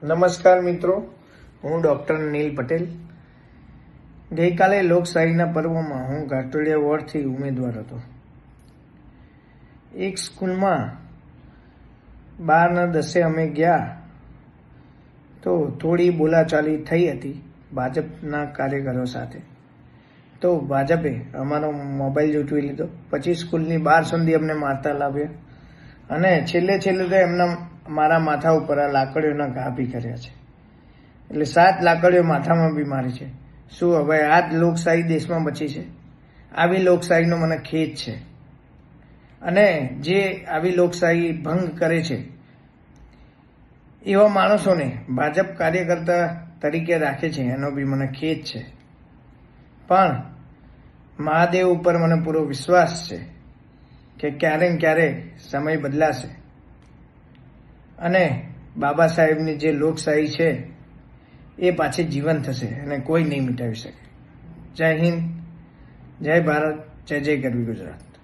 નમસ્કાર મિત્રો, હું ડૉક્ટર નીલ પટેલ. ગઈકાલે લોકશાહીના પર્વમાં હું ઘાટોડિયા વોર્ડથી ઉમેદવાર હતો. એક સ્કૂલમાં 12:10 અમે ગયા તો થોડી બોલાચાલી થઈ હતી ભાજપના કાર્યકરો સાથે. તો ભાજપે અમારો મોબાઈલ જૂટવી લીધો. પછી સ્કૂલની બહાર સુધી અમને મારતા લાવ્યા અને છેલ્લે તો એમના મારા માથા ઉપર આ લાકડીઓના ઘા બી કર્યા છે. એટલે 7 લાકડીઓ માથામાં બી મારી છે. શું હવે આ જ લોકશાહી દેશમાં બચી છે? આવી લોકશાહીનો મને ખેદ છે. અને જે આવી લોકશાહી ભંગ કરે છે એવા માણસોને ભાજપ કાર્યકર્તા તરીકે રાખે છે એનો બી મને ખેદ છે. પણ મહાદેવ ઉપર મને પૂરો વિશ્વાસ છે કે ક્યારે ને ક્યારે સમય બદલાશે અને બાબા સાહેબની જે લોકશાહી છે એ પાછી જીવંત થશે અને કોઈ નહીં મિટાવી શકે. જય હિન્દ, જય ભારત, જય જય ગરવી ગુજરાત.